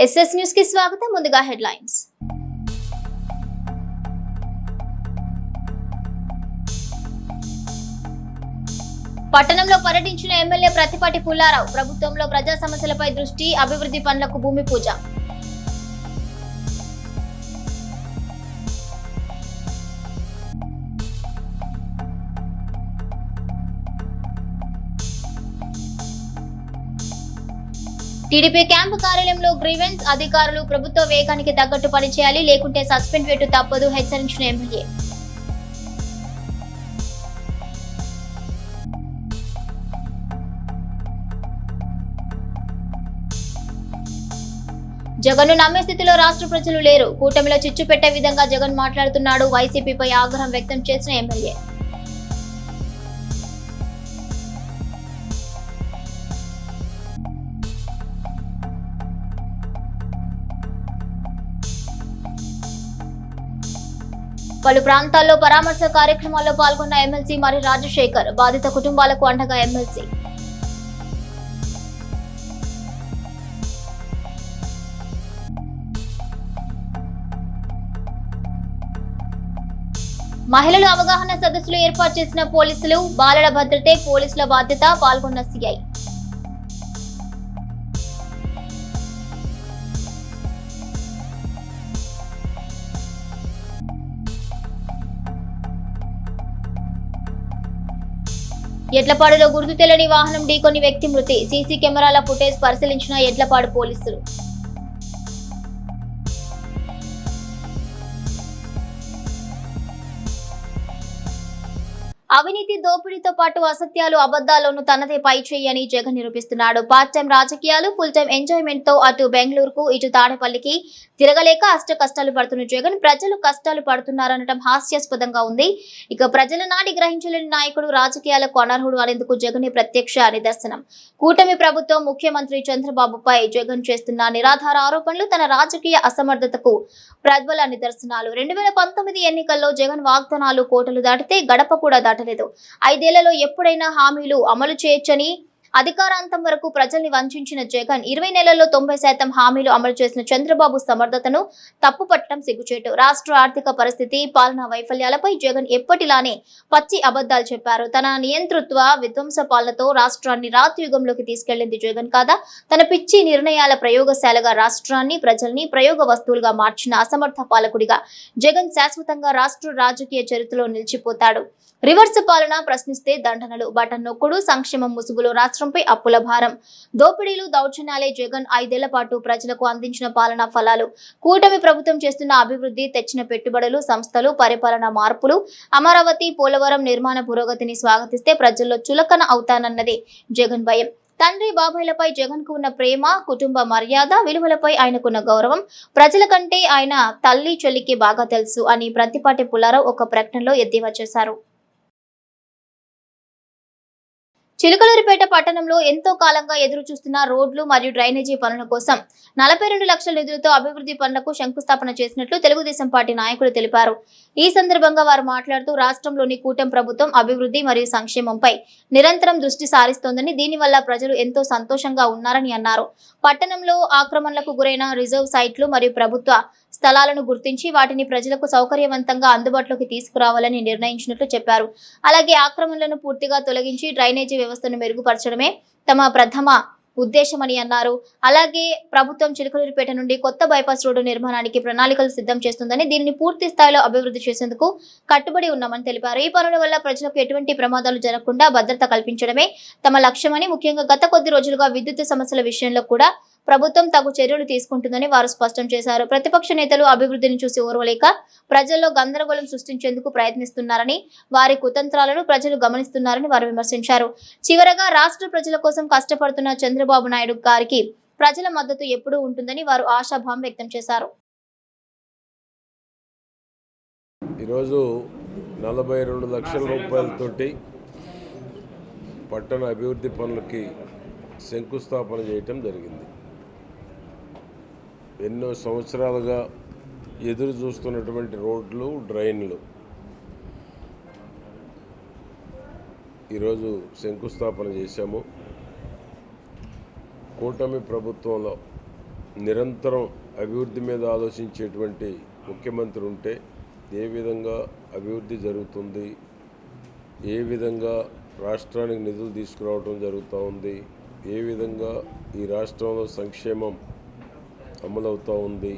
SS news కి స్వాగతం. ముందుగా హెడ్లైన్స్. పట్టణంలో పర్యటించిన ఎమ్మెల్యే ప్రతిపాటి పుల్లారావు. ప్రభుత్వంలో ప్రజా సమస్యలపై దృష్టి, అభివృద్ధి పనులకు భూమి పూజ. టీడీపీ క్యాంపు కార్యాలయంలో గ్రీవెన్స్. అధికారులు ప్రభుత్వ వేగానికి తగ్గట్టు పనిచేయాలి, లేకుంటే సస్పెండ్ వేటు తప్పదు, హెచ్చరించిన ఎమ్మెల్యే. జగన్ను నమ్మే స్థితిలో రాష్ట్ర ప్రజలు లేరు. కూటమిలో చిచ్చు పెట్టే విధంగా జగన్ మాట్లాడుతున్నాడు. వైసీపీపై ఆగ్రహం వ్యక్తం చేసిన ఎమ్మెల్యే. పలు ప్రాంతాల్లో పరామర్శ కార్యక్రమాల్లో పాల్గొన్న ఎమ్మెల్సీ మరి రాజశేఖర్. బాధిత కుటుంబాలకు అండగా ఎమ్మెల్సీ. మహిళలు అవగాహన సదస్సులు ఏర్పాటు చేసిన పోలీసులు. బాలల భద్రతే పోలీసుల బాధ్యత, పాల్గొన్న సీఐ. ఎడ్లపాడులో గుర్తు తెలియని వాహనం ఢీకొని వ్యక్తి మృతి. సీసీ కెమెరాల ఫుటేజ్ పరిశీలించిన ఎడ్లపాడు పోలీసులు. అవినీతి దోపిడీతో పాటు అసత్యాలు అబద్దాల్లోనూ తనదే పై చేయని జగన్ నిరూపిస్తున్నాడు. పార్ట్ టైం రాజకీయాలు, ఫుల్ టైం ఎంజాయ్మెంట్ తో అటు బెంగళూరుకు ఇటు తాడేపల్లికి తిరగలేక అష్ట కష్టాలు పడుతున్న జగన్ ప్రజలు కష్టాలు పడుతున్నారనటం హాస్యాస్పదంగా ఉంది. ఇక ప్రజల నాడి గ్రహించలేని నాయకుడు, రాజకీయాలకు అనర్హుడు అనేందుకు జగన్ ప్రత్యక్ష నిదర్శనం. కూటమి ప్రభుత్వం, ముఖ్యమంత్రి చంద్రబాబుపై జగన్ చేస్తున్న నిరాధార ఆరోపణలు తన రాజకీయ అసమర్థతకు ప్రబల నిదర్శనాలు. 2019 ఎన్నికల్లో జగన్ వాగ్దానాలు కోటలు దాటితే గడప కూడా దాటలేదు. 5 ఏళ్లలో ఎప్పుడైనా హామీలు అమలు చేయొచ్చని అధికారాంతం వరకు ప్రజల్ని వంచిన జగన్ 20 నెలల్లో 90% హామీలు అమలు చేసిన చంద్రబాబు సమర్థతను తప్పుపట్టడం సిగ్గుచేటు. రాష్ట్ర ఆర్థిక పరిస్థితి, పాలనా వైఫల్యాలపై జగన్ ఎప్పటిలానే పచ్చి అబద్దాలు చెప్పారు. తన నియంతృత్వ విధ్వంస పాలనతో రాష్ట్రాన్ని రాత్రియుగంలోకి తీసుకెళ్లింది జగన్ కాదా? తన పిచ్చి నిర్ణయాల ప్రయోగశాలగా రాష్ట్రాన్ని, ప్రజల్ని ప్రయోగ వస్తువులుగా మార్చిన అసమర్థ పాలకుడిగా జగన్ శాశ్వతంగా రాష్ట్ర రాజకీయ చరిత్రలో నిలిచిపోతాడు. రివర్స్ పాలన, ప్రశ్నిస్తే దండనలు, బటన్ నొక్కుడు, సంక్షేమం ముసుగులో రాష్ట్రంపై అప్పుల భారం, దోపిడీలు, దౌర్జన్యాలే జగన్ 5 ఏళ్ల పాటు ప్రజలకు అందించిన పాలనా ఫలాలు. కూటమి ప్రభుత్వం చేస్తున్న అభివృద్ధి, తెచ్చిన పెట్టుబడులు, సంస్థలు, పరిపాలన మార్పులు, అమరావతి, పోలవరం నిర్మాణ పురోగతిని స్వాగతిస్తే ప్రజల్లో చులకన అవుతానన్నదే జగన్ భయం. తండ్రి బాబాయిలపై జగన్ కు ఉన్న ప్రేమ, కుటుంబ మర్యాద, విలువలపై ఆయనకున్న గౌరవం ప్రజల కంటే ఆయన తల్లి చెల్లికి బాగా తెలుసు అని ప్రతిపాటి పుల్లారావు ఒక ప్రకటనలో ఎద్దేవా చేశారు. చిలుకలూరిపేట పట్టణంలో ఎంతో కాలంగా ఎదురు చూస్తున్న రోడ్లు మరియు డ్రైనేజీ పనుల కోసం 42 లక్షల నిధులతో అభివృద్ధి పనులకు శంకుస్థాపన చేసినట్లు తెలుగుదేశం పార్టీ నాయకులు తెలిపారు. ఈ సందర్భంగా వారు మాట్లాడుతూ రాష్ట్రంలోని కూటమి ప్రభుత్వం అభివృద్ధి మరియు సంక్షేమంపై నిరంతరం దృష్టి సారిస్తోందని, దీనివల్ల ప్రజలు ఎంతో సంతోషంగా ఉన్నారని అన్నారు. పట్టణంలో ఆక్రమణలకు గురైన రిజర్వ్ సైట్లు మరియు ప్రభుత్వ స్థలాలను గుర్తించి వాటిని ప్రజలకు సౌకర్యవంతంగా అందుబాటులోకి తీసుకురావాలని నిర్ణయించినట్లు చెప్పారు. అలాగే ఆక్రమణలను పూర్తిగా తొలగించి డ్రైనేజీ వ్యవస్థను మెరుగుపరచడమే తమ ప్రథమ ఉద్దేశమని అన్నారు. అలాగే ప్రభుత్వం చిలుకలూరిపేట నుండి కొత్త బైపాస్ రోడ్డు నిర్మాణానికి ప్రణాళికలు సిద్ధం చేస్తుందని, దీనిని పూర్తి స్థాయిలో అభివృద్ధి చేసేందుకు కట్టుబడి ఉన్నామని తెలిపారు. ఈ పనుల వల్ల ప్రజలకు ఎటువంటి ప్రమాదాలు జరగకుండా భద్రత కల్పించడమే తమ లక్ష్యమని, ముఖ్యంగా గత కొద్ది రోజులుగా విద్యుత్ సమస్యల విషయంలో కూడా ప్రభుత్వం తగు చర్యలు తీసుకుంటుందని వారు స్పష్టం చేశారు. ప్రతిపక్ష నేతలు అభివృద్ధిని చూసి ఓర్వలేక ప్రజల్లో గందరగోళం సృష్టించేందుకు ప్రయత్నిస్తున్నారని, వారి కుతంత్రాలను ప్రజలు గమనిస్తున్నారని వారు విమర్శించారు. చివరగా రాష్ట్ర ప్రజల కోసం కష్టపడుతున్న చంద్రబాబు నాయుడు గారికి ప్రజల మద్దతు ఎప్పుడూ ఉంటుందని వారు ఆశాభావం వ్యక్తం చేశారు. ఈరోజు 42 లక్షల రూపాయలతోటి పట్టణ అభివృద్ధి పనులకి శంకుస్థాపన చేయటం జరిగింది. ఎన్నో సంవత్సరాలుగా ఎదురు చూస్తున్నటువంటి రోడ్లు, డ్రైన్లు ఈరోజు శంకుస్థాపన చేశాము. కూటమి ప్రభుత్వంలో నిరంతరం అభివృద్ధి మీద ఆలోచించేటువంటి ముఖ్యమంత్రి ఉంటే ఏ విధంగా అభివృద్ధి జరుగుతుంది, ఏ విధంగా రాష్ట్రానికి నిధులు తీసుకురావడం జరుగుతూ ఉంది, ఏ విధంగా ఈ రాష్ట్రంలో సంక్షేమం అమలవుతూ ఉంది,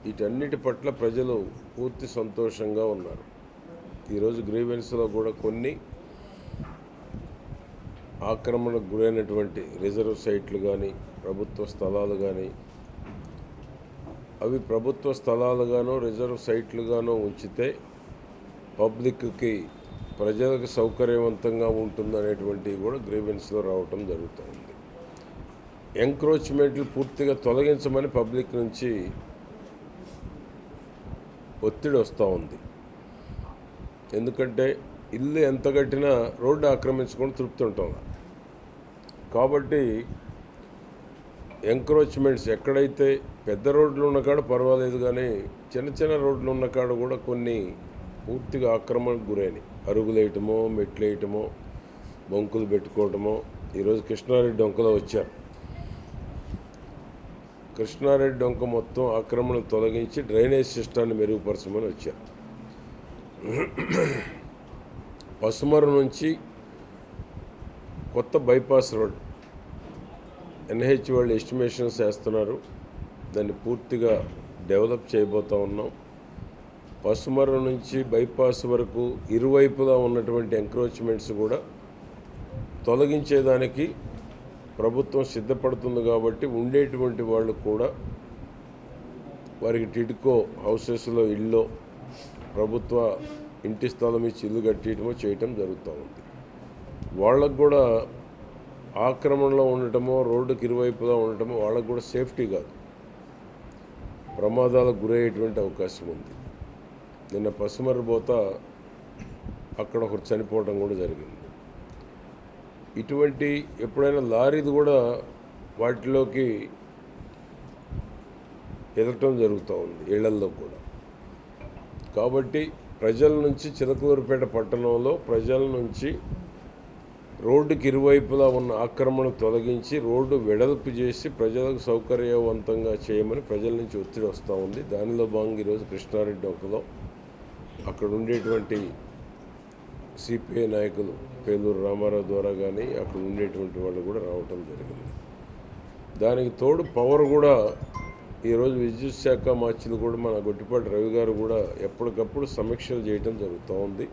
వీటన్నిటి పట్ల ప్రజలు పూర్తి సంతోషంగా ఉన్నారు. ఈరోజు గ్రీవెన్స్లో కూడా కొన్ని ఆక్రమణకు గురైనటువంటి రిజర్వ్ సైట్లు కానీ ప్రభుత్వ స్థలాలు కానీ అవి ప్రభుత్వ స్థలాలుగానో రిజర్వ్ సైట్లుగానో ఉంచితే పబ్లిక్కి ప్రజలకు సౌకర్యవంతంగా ఉంటుందనేటువంటివి కూడా గ్రీవెన్స్లో రావటం జరుగుతుంది. ఎంక్రోచ్మెంట్లు పూర్తిగా తొలగించమని పబ్లిక్ నుంచి ఒత్తిడి వస్తూ ఉంది. ఎందుకంటే ఇల్లు ఎంత కట్టినా రోడ్డు ఆక్రమించుకొని తృప్తి ఉంటాం. కాబట్టి ఎంక్రోచ్మెంట్స్ ఎక్కడైతే పెద్ద రోడ్లు ఉన్న కాడ పర్వాలేదు, కానీ చిన్న చిన్న రోడ్లు ఉన్న కాడ కూడా కొన్ని పూర్తిగా ఆక్రమణకు గురైనవి. అరుగులేయటమో, మెట్లేయటమో, బొంకులు పెట్టుకోవటమో. ఈరోజు కృష్ణారెడ్డి డొంకలో వచ్చారు. కృష్ణారెడ్డి డొంక మొత్తం ఆక్రమణ తొలగించి డ్రైనేజ్ సిస్టాన్ని మెరుగుపరచమని వచ్చారు. పసుమరు నుంచి కొత్త బైపాస్ రోడ్ ఎన్హెచ్ వాళ్ళు ఎస్టిమేషన్స్ వేస్తున్నారు. దాన్ని పూర్తిగా డెవలప్ చేయబోతూ ఉన్నాం. పసుమరు నుంచి బైపాస్ వరకు ఇరువైపులా ఉన్నటువంటి ఎంక్రోచ్మెంట్స్ కూడా తొలగించేదానికి ప్రభుత్వం సిద్ధపడుతుంది. కాబట్టి ఉండేటువంటి వాళ్ళు కూడా వారికి టిడ్కో హౌసెస్లో ఇల్లు ప్రభుత్వ ఇంటి స్థలం ఇచ్చి ఇల్లు కట్టేయటమో చేయటం జరుగుతూ ఉంది. వాళ్ళకు కూడా ఆక్రమణలో ఉండటమో, రోడ్డుకి ఇరువైపులా ఉండటమో వాళ్ళకు కూడా సేఫ్టీ కాదు, ప్రమాదాలకు గురయ్యేటువంటి అవకాశం ఉంది. నిన్న పసుమర్రు పోతా అక్కడ ఒకరు చనిపోవడం కూడా జరిగింది. ఇటువంటి ఎప్పుడైనా లారీలు కూడా వాటిలోకి ఎదగటం జరుగుతూ ఉంది, ఇళ్లల్లో కూడా. కాబట్టి ప్రజల నుంచి చిలకలూరుపేట పట్టణంలో ప్రజల నుంచి రోడ్డుకి ఇరువైపులా ఉన్న ఆక్రమణ తొలగించి రోడ్డు వెడల్పు చేసి ప్రజలకు సౌకర్యవంతంగా చేయమని ప్రజల నుంచి ఒత్తిడి వస్తూ ఉంది. దానిలో భాగంగా ఈరోజు కృష్ణారెడ్డి డొంకలో అక్కడ ఉండేటువంటి సిపిఐ నాయకులు పేలూరు రామారావు ద్వారా కానీ అక్కడ ఉండేటువంటి వాళ్ళు కూడా రావటం జరిగింది. దానికి తోడు పవర్ కూడా ఈరోజు విద్యుత్ శాఖ మార్చిలు కూడా మన గొట్టిపాటి రవి గారు కూడా ఎప్పటికప్పుడు సమీక్షలు చేయటం జరుగుతూ ఉంది.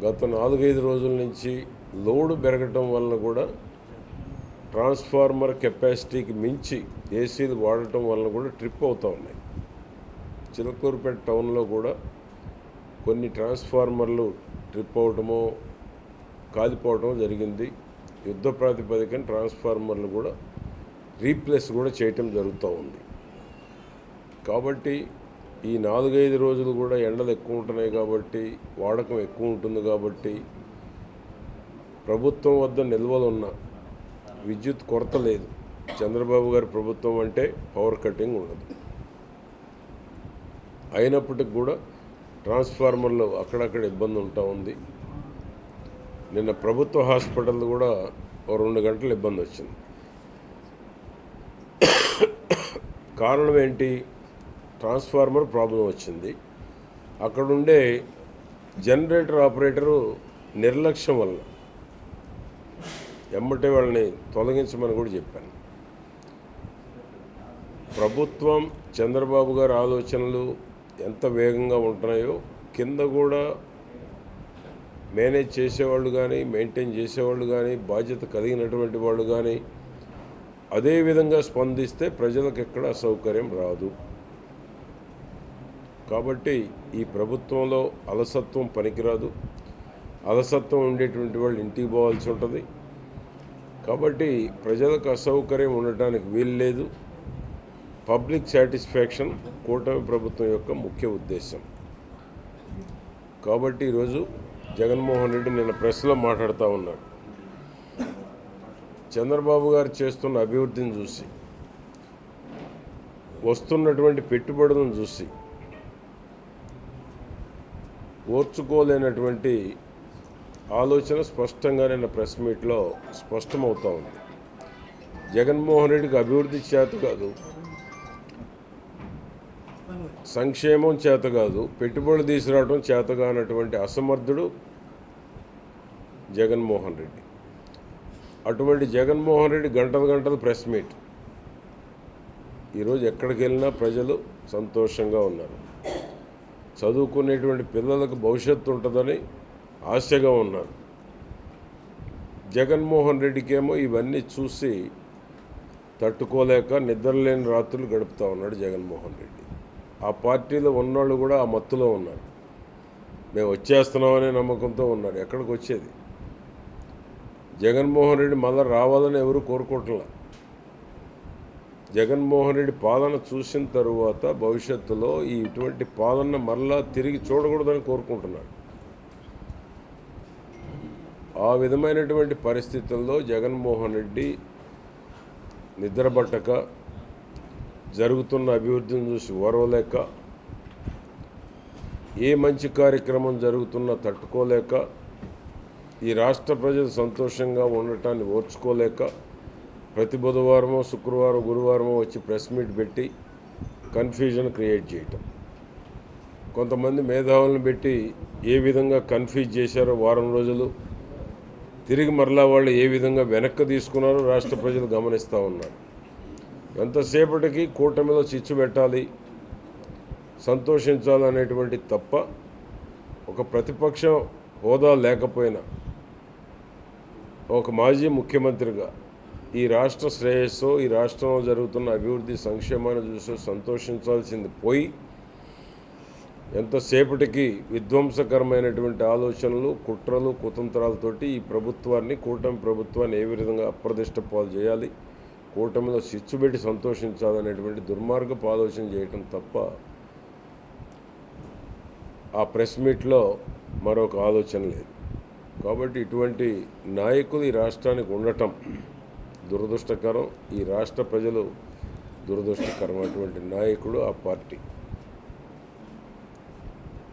గత 4-5 రోజుల నుంచి లోడు పెరగటం వలన కూడా ట్రాన్స్ఫార్మర్ కెపాసిటీకి మించి ఏసీలు వాడటం వలన కూడా ట్రిప్ అవుతూ ఉన్నాయి. చిలకూరుపేట టౌన్లో కూడా కొన్ని ట్రాన్స్ఫార్మర్లు ట్రిప్ అవటమో కాలిపోవటమో జరిగింది. యుద్ధ ప్రాతిపదికన ట్రాన్స్ఫార్మర్లు కూడా రీప్లేస్ కూడా చేయటం జరుగుతూ ఉంది. కాబట్టి ఈ 4-5 రోజులు కూడా ఎండలు ఎక్కువ ఉంటున్నాయి కాబట్టి, వాడకం ఎక్కువ ఉంటుంది కాబట్టి ప్రభుత్వం వద్ద నిల్వలు ఉన్న విద్యుత్ కొరత లేదు. చంద్రబాబు గారి ప్రభుత్వం అంటే పవర్ కటింగ్ ఉండదు. అయినప్పటికి కూడా ట్రాన్స్ఫార్మర్లు అక్కడక్కడ ఇబ్బంది ఉంటా ఉంది. నిన్న ప్రభుత్వ హాస్పిటల్ కూడా 2 గంటలు ఇబ్బంది వచ్చింది. కారణం ఏంటి? ట్రాన్స్ఫార్మర్ ప్రాబ్లం వచ్చింది. అక్కడుండే జనరేటర్ ఆపరేటరు నిర్లక్ష్యం వల్ల ఎమ్మటే వాళ్ళని తొలగించమని కూడా చెప్పాను. ప్రభుత్వం చంద్రబాబు గారి ఆలోచనలు ఎంత వేగంగా ఉంటున్నాయో కింద కూడా మేనేజ్ చేసేవాళ్ళు కానీ, మెయింటైన్ చేసేవాళ్ళు కానీ, బాధ్యత కలిగినటువంటి వాళ్ళు కానీ అదే విధంగా స్పందిస్తే ప్రజలకు ఎక్కడ అసౌకర్యం రాదు. కాబట్టి ఈ ప్రభుత్వంలో అలసత్వం పనికిరాదు. అలసత్వం ఉండేటువంటి వాళ్ళు ఇంటికి పోవాల్సి ఉంటుంది. కాబట్టి ప్రజలకు అసౌకర్యం ఉండటానికి వీలు లేదు. పబ్లిక్ సాటిస్ఫాక్షన్ కూటమి ప్రభుత్వం యొక్క ముఖ్య ఉద్దేశం. కాబట్టి ఈరోజు జగన్మోహన్ రెడ్డి నిన్న ప్రెస్లో మాట్లాడుతూ ఉన్నాడు. చంద్రబాబు గారు చేస్తున్న అభివృద్ధిని చూసి, వస్తున్నటువంటి పెట్టుబడులను చూసి ఓర్చుకోలేనటువంటి ఆలోచన స్పష్టంగా నిన్న ప్రెస్ మీట్లో స్పష్టమవుతూ ఉంది. జగన్మోహన్ రెడ్డికి అభివృద్ధి చేత కాదు, సంక్షేమం చేత కాదు, పెట్టుబడులు తీసుకురావడం చేత కానటువంటి అసమర్థుడు జగన్మోహన్ రెడ్డి. అటువంటి జగన్మోహన్ రెడ్డి గంటలు గంటలు ప్రెస్ మీట్. ఈరోజు ఎక్కడికి వెళ్ళినా ప్రజలు సంతోషంగా ఉన్నారు. చదువుకునేటువంటి పిల్లలకు భవిష్యత్తు ఉంటుందని ఆశగా ఉన్నారు. జగన్మోహన్ రెడ్డికేమో ఇవన్నీ చూసి తట్టుకోలేక నిద్రలేని రాత్రులు గడుపుతూ ఉన్నాడు జగన్మోహన్ రెడ్డి. ఆ పార్టీలో ఉన్నవాళ్ళు కూడా ఆ మత్తులో ఉన్నారు. మేము వచ్చేస్తున్నామనే నమ్మకంతో ఉన్నారు. ఎక్కడికి వచ్చేది? జగన్మోహన్ రెడ్డి మళ్ళీ రావాలని ఎవరు కోరుకోవట్లా. జగన్మోహన్ రెడ్డి పాలన చూసిన తరువాత భవిష్యత్తులో ఇటువంటి పాలన మరలా తిరిగి చూడకూడదని కోరుకుంటున్నారు. ఆ విధమైనటువంటి పరిస్థితుల్లో జగన్మోహన్ రెడ్డి నిద్రపట్టక, జరుగుతున్న అభివృద్ధిని చూసి ఓర్వలేక, ఏ మంచి కార్యక్రమం జరుగుతున్నా తట్టుకోలేక, ఈ రాష్ట్ర ప్రజలు సంతోషంగా ఉండటాన్ని ఓర్చుకోలేక ప్రతి బుధవారమో శుక్రవారం గురువారమో వచ్చి ప్రెస్ మీట్ పెట్టి కన్ఫ్యూజన్ క్రియేట్ చేయటం, కొంతమంది మేధావులను పెట్టి ఏ విధంగా కన్ఫ్యూజ్ చేశారో వారం రోజులు, తిరిగి మరలా వాళ్ళు ఏ విధంగా వెనక్కి తీసుకున్నారో రాష్ట్ర ప్రజలు గమనిస్తూ ఉన్నారు. ఎంతసేపటికి కూటమిలో చిచ్చు పెట్టాలి, సంతోషించాలనేటువంటి తప్ప ఒక ప్రతిపక్షం హోదా లేకపోయినా ఒక మాజీ ముఖ్యమంత్రిగా ఈ రాష్ట్ర శ్రేయస్సు, ఈ రాష్ట్రంలో జరుగుతున్న అభివృద్ధి సంక్షేమాన్ని చూసి సంతోషించాల్సింది పోయి ఎంతసేపటికి విధ్వంసకరమైనటువంటి ఆలోచనలు, కుట్రలు, కుతంత్రాలతోటి ఈ ప్రభుత్వాన్ని, కూటమి ప్రభుత్వాన్ని ఏ విధంగా అప్రదిష్ట పాలు చేయాలి, కూటమిలో సిచ్చుబెట్టి సంతోషించాలనేటువంటి దుర్మార్గపు ఆలోచన చేయటం తప్ప ఆ ప్రెస్ మీట్లో మరొక ఆలోచన లేదు. కాబట్టి ఇటువంటి నాయకులు ఈ రాష్ట్రానికి ఉండటం దురదృష్టకరం. ఈ రాష్ట్ర ప్రజలు దురదృష్టకరం. అటువంటి నాయకుడు ఆ పార్టీ.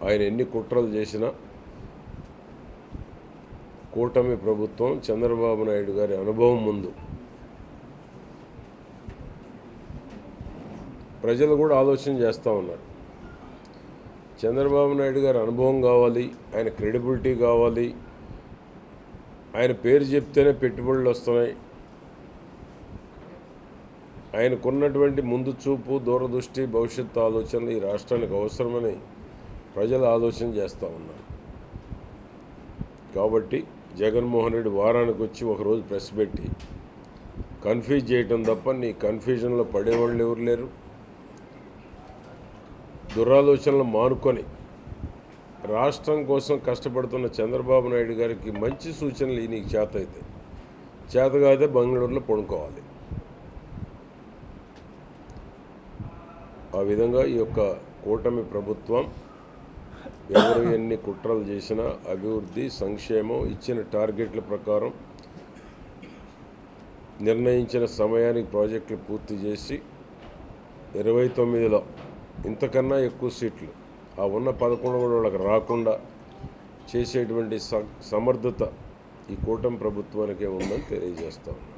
ఆయన ఎన్ని కుట్రలు చేసినా కూటమి ప్రభుత్వం, చంద్రబాబు నాయుడు గారి అనుభవం ముందు ప్రజలు కూడా ఆలోచన చేస్తూ ఉన్నారు. చంద్రబాబు నాయుడు గారి అనుభవం కావాలి, ఆయన క్రెడిబిలిటీ కావాలి, ఆయన పేరు చెప్తేనే పెట్టుబడులు వస్తున్నాయి, ఆయనకున్నటువంటి ముందు చూపు, దూరదృష్టి, భవిష్యత్తు ఆలోచనలు ఈ రాష్ట్రానికి అవసరమని ప్రజలు ఆలోచన చేస్తూ ఉన్నారు. కాబట్టి జగన్మోహన్ రెడ్డి వారానికి వచ్చి ఒకరోజు ప్రెస్ పెట్టి కన్ఫ్యూజ్ చేయటం తప్ప నీ కన్ఫ్యూజన్లో పడేవాళ్ళు ఎవరు లేరు. దురాలోచనలు మానుకొని రాష్ట్రం కోసం కష్టపడుతున్న చంద్రబాబు నాయుడు గారికి మంచి సూచనలు నీకు చేత అయితే, చేతగాదే బెంగళూరులో పడుకోవాలి. ఆ విధంగా ఈ యొక్క కూటమి ప్రభుత్వం ఎవరు ఎన్ని కుట్రలు చేసినా అభివృద్ధి, సంక్షేమం ఇచ్చిన టార్గెట్ల ప్రకారం నిర్ణయించిన సమయానికి ప్రాజెక్టులు పూర్తి చేసి 29లో ఇంతకన్నా ఎక్కువ సీట్లు ఆ ఉన్న 11 కూడా వాళ్ళకి రాకుండా చేసేటువంటి సమర్థత ఈ కూటమి ప్రభుత్వానికే ఉందని తెలియజేస్తా ఉన్నాను.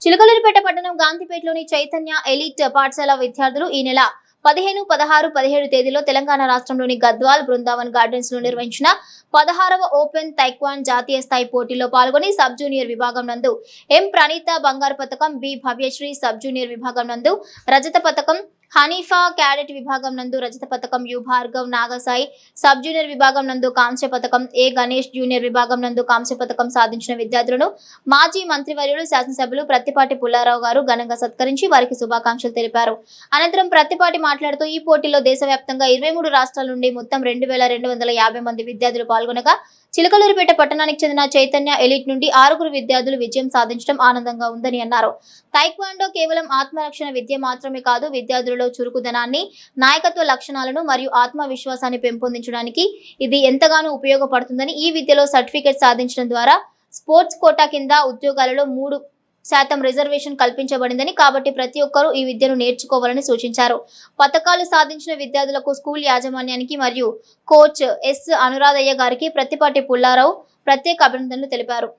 చిలకలూరిపేట పట్టణం గాంధీపేటలోని చైతన్య ఎలీట్ పాఠశాల విద్యార్థులు ఈ నెల 15, 16, 17 తేదీలో తెలంగాణ రాష్ట్రంలోని గద్వాల్ బృందావన్ గార్డెన్స్ లో నిర్వహించిన 16వ ఓపెన్ తైక్వాన్ జాతీయ స్థాయి పోటీలో పాల్గొని సబ్ జూనియర్ విభాగం నందు ఎం ప్రణీత బంగారు పతకం, బి భవ్యశ్రీ సబ్ జూనియర్ విభాగం నందు రజత పతకం, హనీఫా క్యాడెట్ విభాగం నందు రజత పతకం, you Bhargav Nagasai sub junior విభాగం నందు కాంస్య పతకం, ఏ గణేష్ జూనియర్ విభాగం నందు కాంస్య పతకం సాధించిన విద్యార్థులను మాజీ మంత్రివర్యులు శాసనసభ్యులు ప్రత్తిపాటి పుల్లారావు గారు ఘనంగా సత్కరించి వారికి శుభాకాంక్షలు తెలిపారు. అనంతరం ప్రత్తిపాటి మాట్లాడుతూ ఈ పోటీలో దేశవ్యాప్తంగా 23 రాష్ట్రాల నుండి మొత్తం 2250 మంది విద్యార్థులు పాల్గొనగా చిలకలూరిపేట పట్టణానికి చెందిన చైతన్య ఎలిట్ నుండి 6 విద్యార్థులు విజయం సాధించడం ఆనందంగా ఉందని అన్నారు. తైక్వాండో కేవలం ఆత్మరక్షణ విద్య మాత్రమే కాదు, విద్యార్థులలో చురుకుదనాన్ని, నాయకత్వ లక్షణాలను మరియు ఆత్మవిశ్వాసాన్ని పెంపొందించడానికి ఇది ఎంతగానో ఉపయోగపడుతుందని, ఈ విద్యలో సర్టిఫికెట్ సాధించడం ద్వారా స్పోర్ట్స్ కోటా కింద ఉద్యోగాలలో 3% రిజర్వేషన్ కల్పించబడిందని, కాబట్టి ప్రతి ఒక్కరూ ఈ విద్యను నేర్చుకోవాలని సూచించారు. పతకాలు సాధించిన విద్యార్థులకు స్కూల్ యాజమాన్యానికి మరియు కోచ్ ఎస్ అనురాధయ్య గారికి ప్రత్తిపాటి పుల్లారావు ప్రత్యేక అభినందనలు తెలిపారు.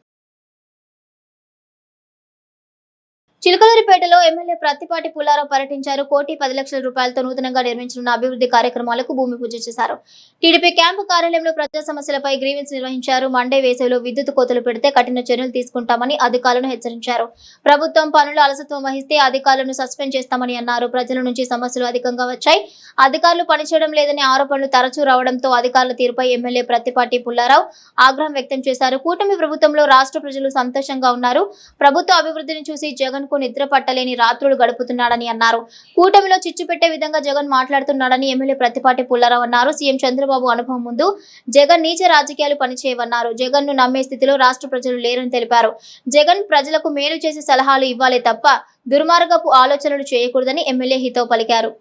చిలకలూరిపేటలో ఎమ్మెల్యే ప్రత్తిపాటి పుల్లారావు పర్యటించారు. 1,10,00,000 రూపాయలతో నూతనంగా నిర్మించనున్న అభివృద్ధి కార్యక్రమాలకు భూమి పూజ చేశారు. టీడీపీ క్యాంపు కార్యాలయంలో ప్రజా సమస్యలపై గ్రీవెన్స్ నిర్వహించారు. మండే వేసవిలో విద్యుత్ కోతలు పెడితే కఠిన చర్యలు తీసుకుంటామని అధికారులను హెచ్చరించారు. ప్రభుత్వం పనులు అలసత్వం వహిస్తే అధికారులను సస్పెండ్ చేస్తామని అన్నారు. ప్రజల నుంచి సమస్యలు అధికంగా వచ్చాయి. అధికారులు పనిచేయడం లేదని ఆరోపణలు తరచూ రావడంతో అధికారుల తీరుపై ఎమ్మెల్యే ప్రత్తిపాటి పుల్లారావు ఆగ్రహం వ్యక్తం చేశారు. కూటమి ప్రభుత్వంలో రాష్ట్ర ప్రజలు సంతోషంగా ఉన్నారు. ప్రభుత్వ అభివృద్ధిని చూసి జగన్ కు నిద్ర పట్టలేని రాత్రులు గడుపుతున్నాడని అన్నారు. కూటమిలో చిచ్చు పెట్టే విధంగా జగన్ మాట్లాడుతున్నాడని ఎమ్మెల్యే ప్రత్తిపాటి పుల్లారావు అన్నారు. సీఎం చంద్రబాబు అనుభవం ముందు జగన్ నీచ రాజకీయాలు పనిచేయవన్నారు. జగన్ ను నమ్మే స్థితిలో రాష్ట్ర ప్రజలు లేరని తెలిపారు. జగన్ ప్రజలకు మేలు చేసే సలహాలు ఇవ్వాలే తప్ప దుర్మార్గపు ఆలోచనలు చేయకూడదని ఎమ్మెల్యే హితవు పలికారు.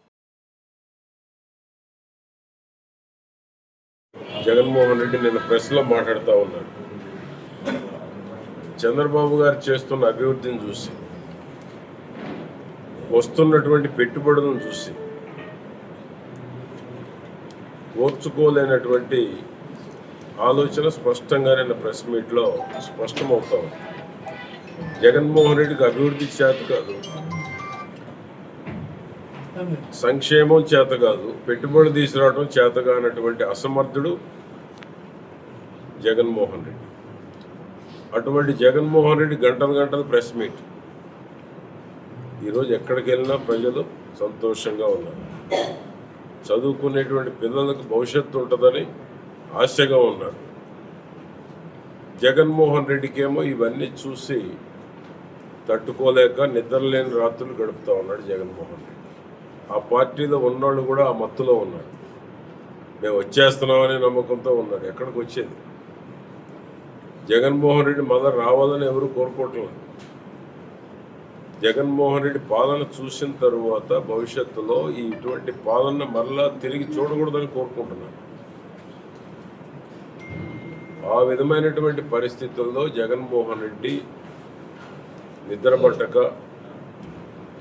జగన్మోహన్ రెడ్డి నిన్న ప్రెస్లో మాట్లాడుతూ ఉన్నాడు. చంద్రబాబు గారు చేస్తున్న అభివృద్ధిని చూసి, వస్తున్నటువంటి పెట్టుబడులను చూసి ఓర్చుకోలేనటువంటి ఆలోచన స్పష్టంగా నిన్న ప్రెస్ మీట్లో స్పష్టమవుతా ఉంది. జగన్మోహన్ రెడ్డికి అభివృద్ధి చేత కాదు, సంక్షేమం చేత కాదు, పెట్టుబడి తీసుకురావడం చేత కానటువంటి అసమర్థుడు జగన్మోహన్ రెడ్డి. అటువంటి జగన్మోహన్ రెడ్డి గంటలు గంటలు ప్రెస్ మీట్. ఈరోజు ఎక్కడికి వెళ్ళినా ప్రజలు సంతోషంగా ఉన్నారు. చదువుకునేటువంటి పిల్లలకు భవిష్యత్తు ఉంటుందని ఆశగా ఉన్నారు. జగన్మోహన్ రెడ్డికేమో ఇవన్నీ చూసి తట్టుకోలేక నిద్రలేని రాత్రులు గడుపుతూ ఉన్నాడు జగన్మోహన్ రెడ్డి. ఆ పార్టీలో ఉన్నోళ్ళు కూడా ఆ మత్తులో ఉన్నారు. మేము వచ్చేస్తున్నామనే నమ్మకంతో ఉన్నాడు. ఎక్కడికి వచ్చేది? జగన్మోహన్ రెడ్డి మళ్ళీ రావాలని ఎవరు కోరుకోవట్లేదు. జగన్మోహన్ రెడ్డి పాలన చూసిన తరువాత భవిష్యత్తులో ఇటువంటి పాలన మరలా తిరిగి చూడకూడదని కోరుకుంటున్నాను. ఆ విధమైనటువంటి పరిస్థితుల్లో జగన్మోహన్ రెడ్డి నిద్రపట్టక,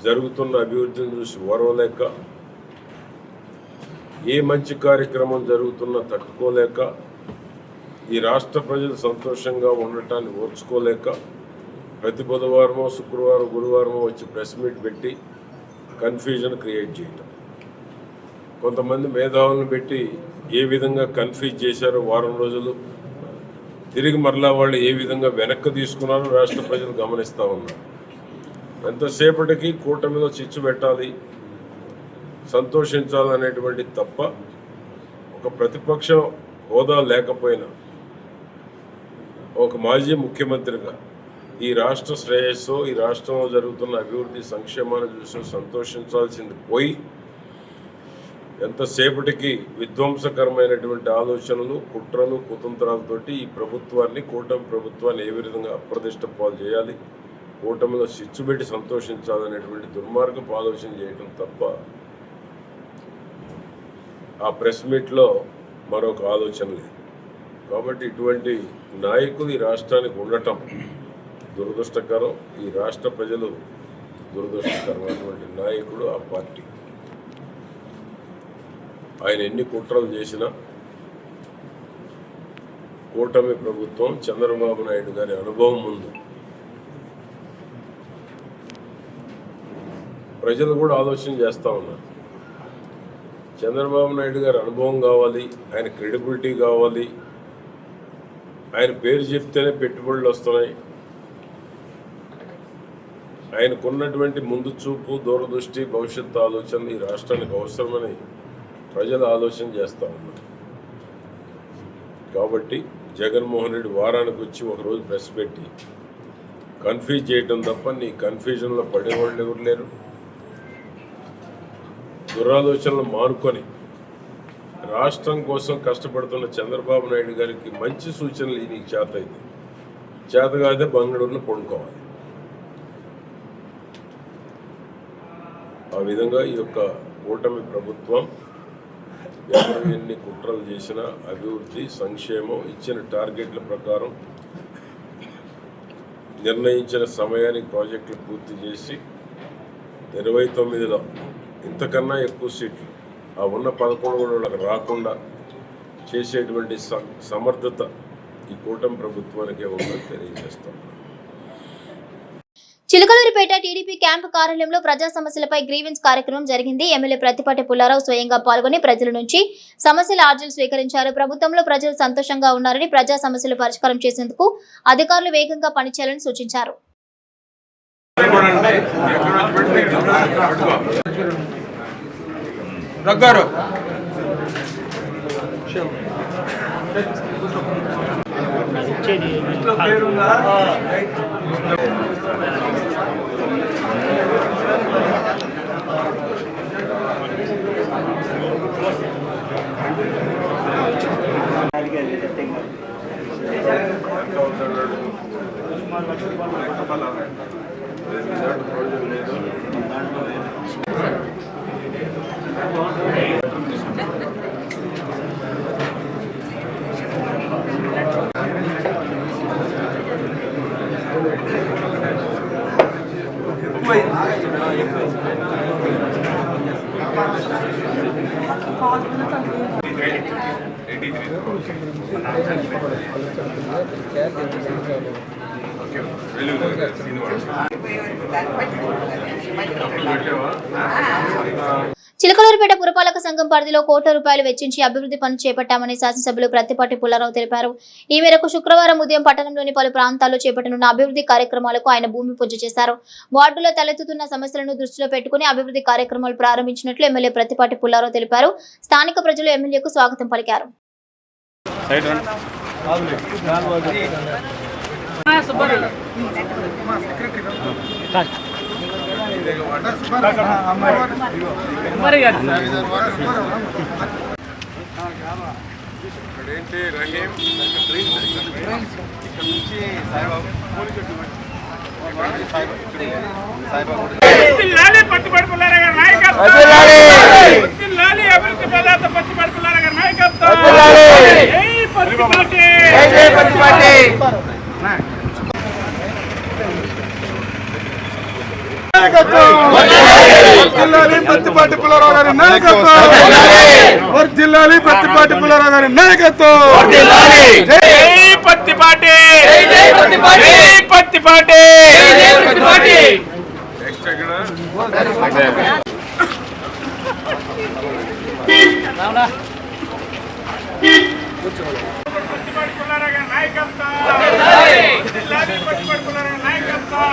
జరుగుతున్న అభివృద్ధిని చూసి ఓర్వలేక, ఏ మంచి కార్యక్రమం జరుగుతున్నా తట్టుకోలేక, ఈ రాష్ట్ర ప్రజలు సంతోషంగా ఉండటాన్ని ఓర్చుకోలేక ప్రతి బుధవారమో, శుక్రవారం, గురువారమో వచ్చి ప్రెస్ మీట్ పెట్టి కన్ఫ్యూజన్ క్రియేట్ చేయటం, కొంతమంది మేధావులను పెట్టి ఏ విధంగా కన్ఫ్యూజ్ చేశారో వారం రోజులు, తిరిగి మరలా వాళ్ళు ఏ విధంగా వెనక్కి తీసుకున్నారో రాష్ట్ర ప్రజలు గమనిస్తూ ఉన్నారు. ఎంతసేపటికి కూటమిలో చిచ్చు పెట్టాలి, సంతోషించాలనేటువంటి తప్ప ఒక ప్రతిపక్ష హోదా లేకపోయినా ఒక మాజీ ముఖ్యమంత్రిగా ఈ రాష్ట్ర శ్రేయస్సు, ఈ రాష్ట్రంలో జరుగుతున్న అభివృద్ధి సంక్షేమాన్ని చూసి సంతోషించాల్సింది పోయి ఎంతసేపటికి విధ్వంసకరమైనటువంటి ఆలోచనలు, కుట్రలు, కుతంత్రాలతోటి ఈ ప్రభుత్వాన్ని, కూటమి ప్రభుత్వాన్ని ఏ విధంగా అప్రదిష్ట పాలు చేయాలి, కూటమిలో సిచ్చుబెట్టి సంతోషించాలనేటువంటి దుర్మార్గపు ఆలోచన చేయటం తప్ప ఆ ప్రెస్ మీట్లో మరొక ఆలోచన లేదు. కాబట్టి ఇటువంటి నాయకులు ఈ రాష్ట్రానికి ఉండటం దురదృష్టకరం. ఈ రాష్ట్ర ప్రజలు దురదృష్టకరమైనటువంటి నాయకుడు ఆ పార్టీ. ఆయన ఎన్ని కుట్రలు చేసినా కూటమి ప్రభుత్వం, చంద్రబాబు నాయుడు గారి అనుభవం ముందు ప్రజలు కూడా ఆలోచన చేస్తూ ఉన్నారు. చంద్రబాబు నాయుడు గారి అనుభవం కావాలి, ఆయన క్రెడిబిలిటీ కావాలి, ఆయన పేరు చెప్తేనే పెట్టుబడులు వస్తున్నాయి, ఆయనకున్నటువంటి ముందు చూపు, దూరదృష్టి, భవిష్యత్తు ఆలోచన ఈ రాష్ట్రానికి అవసరమని ప్రజలు ఆలోచన చేస్తూ ఉన్నారు. కాబట్టి జగన్మోహన్ రెడ్డి వారానికి వచ్చి ఒకరోజు ప్రెస్ పెట్టి కన్ఫ్యూజ్ చేయటం తప్ప నీ కన్ఫ్యూజన్లో పడేవాళ్ళు ఎవరు లేరు. దురాలోచనలు మానుకొని రాష్ట్రం కోసం కష్టపడుతున్న చంద్రబాబు నాయుడు గారికి మంచి సూచనలు నీకు చేత అయితే, చేత కాదే బంగళూరులో పడుకోవాలి. ఆ విధంగా ఈ యొక్క కూటమి ప్రభుత్వం ఎవరు ఎన్ని కుట్రలు చేసినా అభివృద్ధి, సంక్షేమం ఇచ్చిన టార్గెట్ల ప్రకారం నిర్ణయించిన సమయానికి ప్రాజెక్టులు పూర్తి చేసి 29లో ఇంతకన్నా ఎక్కువ సీట్లు ఆ ఉన్న 11 వాళ్ళకి రాకుండా చేసేటువంటి సమర్థత ఈ కూటమి ప్రభుత్వానికే ఉందని తెలియజేస్తాం. చిలకలూరిపేట టీడీపీ క్యాంపు కార్యాలయంలో ప్రజా సమస్యలపై గ్రీవెన్స్ కార్యక్రమం జరిగింది. ఎమ్మెల్యే ప్రత్తిపాటి పుల్లారావు స్వయంగా పాల్గొని ప్రజల నుంచి సమస్యల అర్జీలు స్వీకరించారు. ప్రభుత్వంలో ప్రజలు సంతోషంగా ఉన్నారని, ప్రజా సమస్యలు పరిష్కారం చేసేందుకు అధికారులు వేగంగా పనిచేయాలని సూచించారు. చిలకలూరిపేట పురపాలక సంఘం పరిధిలో కోట్ల రూపాయలు వెచ్చించి అభివృద్ధి పనులు చేపట్టామని శాసనసభ్యులు ప్రత్తిపాటి పుల్లారావు తెలిపారు. ఈ మేరకు శుక్రవారం ఉదయం పట్టణంలోని పలు ప్రాంతాల్లో చేపట్టనున్న అభివృద్ధి కార్యక్రమాలకు ఆయన భూమి పూజ చేశారు. వార్డులో తలెత్తుతున్న సమస్యలను దృష్టిలో పెట్టుకుని అభివృద్ధి కార్యక్రమాలు ప్రారంభించినట్లు ఎమ్మెల్యే ప్రత్తిపాటి పుల్లారావు తెలిపారు. స్థానిక ప్రజలు ఎమ్మెల్యేకు స్వాగతం పలికారు. ప్రత్తిపాటి పుల్లారావు గారి నాయకత్వం, వర్ధిల్లాలి ప్రత్తిపాటి పుల్లారావు గారి నాయకత్వం. జై ప్రత్తిపాటి, జై ప్రత్తిపాటి, జై ప్రత్తిపాటి, జై ప్రత్తిపాటి. ప్రత్తిపాటి పుల్లారావు గారి నాయకత్వం, వర్ధిల్లాలి ప్రత్తిపాటి పుల్లారావు గారి నాయకత్వం.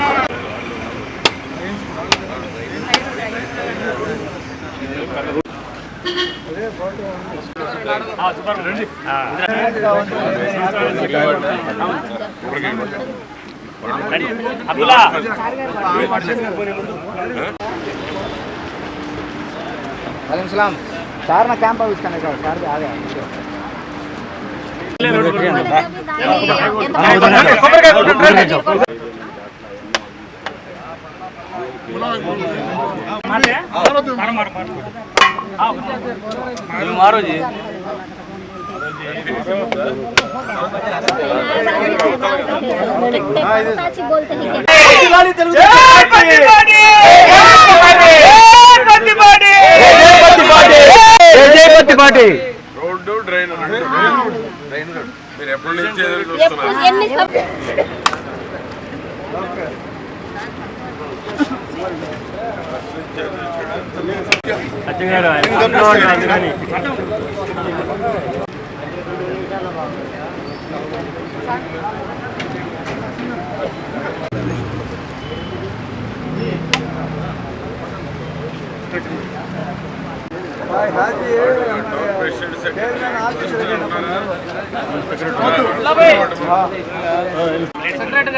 वालेकुम सार ना कैंप ऑफिस करने का सार आ गया मारो जी రోడ్డు డ్రైన్ మీరు ఎప్పటి నుంచి ఎదురు చూస్తున్నారు?